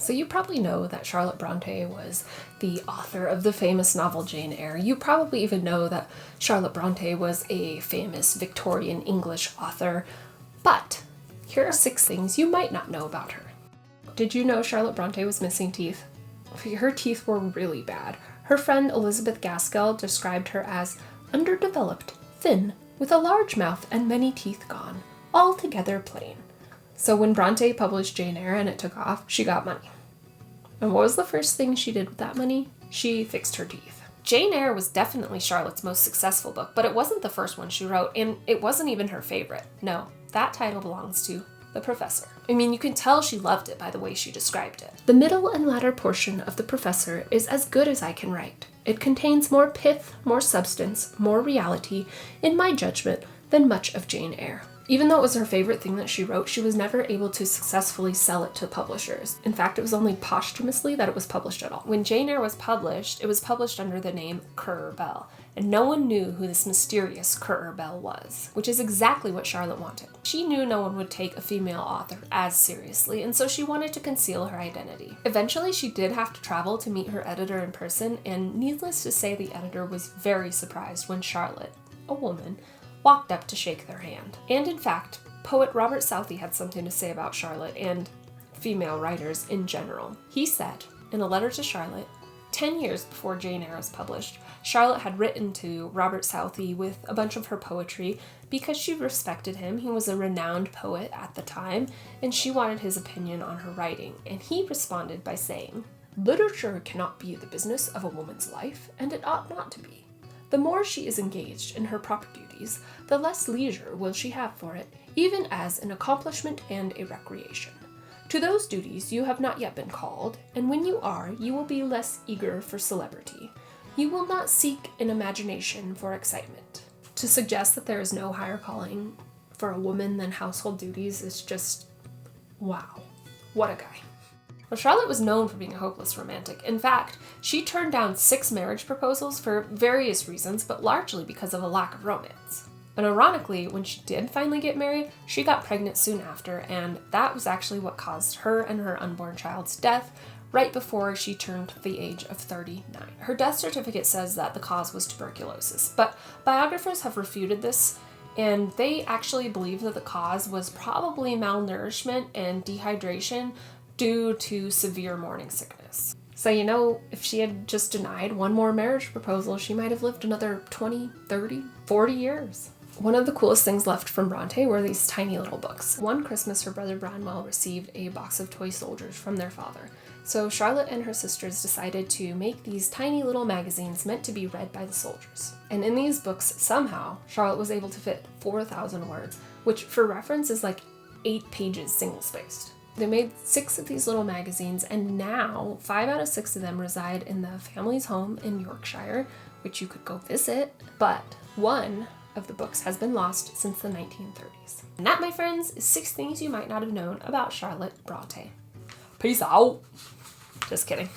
So you probably know that Charlotte Bronte was the author of the famous novel Jane Eyre. You probably even know that Charlotte Bronte was a famous Victorian English author. But here are 6 things you might not know about her. Did you know Charlotte Bronte was missing teeth? Her teeth were really bad. Her friend Elizabeth Gaskell described her as underdeveloped, thin, with a large mouth and many teeth gone, altogether plain. So when Bronte published Jane Eyre and it took off, she got money. And what was the first thing she did with that money? She fixed her teeth. Jane Eyre was definitely Charlotte's most successful book, but it wasn't the first one she wrote, and it wasn't even her favorite. No, that title belongs to The Professor. I mean, you can tell she loved it by the way she described it. The middle and latter portion of The Professor is as good as I can write. It contains more pith, more substance, more reality, in my judgment, than much of Jane Eyre. Even though it was her favorite thing that she wrote, she was never able to successfully sell it to publishers. In fact, it was only posthumously that it was published at all. When Jane Eyre was published, it was published under the name Currer, and no one knew who this mysterious Currer was, which is exactly what Charlotte wanted. She knew no one would take a female author as seriously, and so she wanted to conceal her identity. Eventually, she did have to travel to meet her editor in person, and needless to say, the editor was very surprised when Charlotte, a woman, walked up to shake their hand. And in fact, poet Robert Southy had something to say about Charlotte and female writers in general. He said, in a letter to Charlotte, 10 years before Jane Eyre was published, Charlotte had written to Robert Southey with a bunch of her poetry because she respected him. He was a renowned poet at the time, and she wanted his opinion on her writing. And he responded by saying, "Literature cannot be the business of a woman's life, and it ought not to be. The more she is engaged in her proper duties, the less leisure will she have for it, even as an accomplishment and a recreation. To those duties you have not yet been called, and when you are, you will be less eager for celebrity. You will not seek in imagination for excitement." To suggest that there is no higher calling for a woman than household duties is just, wow, what a guy. Well, Charlotte was known for being a hopeless romantic. In fact, she turned down 6 marriage proposals for various reasons, but largely because of a lack of romance. And ironically, when she did finally get married, she got pregnant soon after, and that was actually what caused her and her unborn child's death right before she turned the age of 39. Her death certificate says that the cause was tuberculosis, but biographers have refuted this, and they actually believe that the cause was probably malnourishment and dehydration due to severe morning sickness. So, if she had just denied one more marriage proposal, she might have lived another 20, 30, 40 years. One of the coolest things left from Bronte were these tiny little books. One Christmas, her brother Branwell received a box of toy soldiers from their father. So Charlotte and her sisters decided to make these tiny little magazines meant to be read by the soldiers. And in these books, somehow, Charlotte was able to fit 4,000 words, which for reference is like 8 pages single-spaced. They made 6 of these little magazines, and now 5 out of 6 of them reside in the family's home in Yorkshire, which you could go visit, but one of the books has been lost since the 1930s. And that, my friends, is 6 things you might not have known about Charlotte Bronte. Peace out! Just kidding.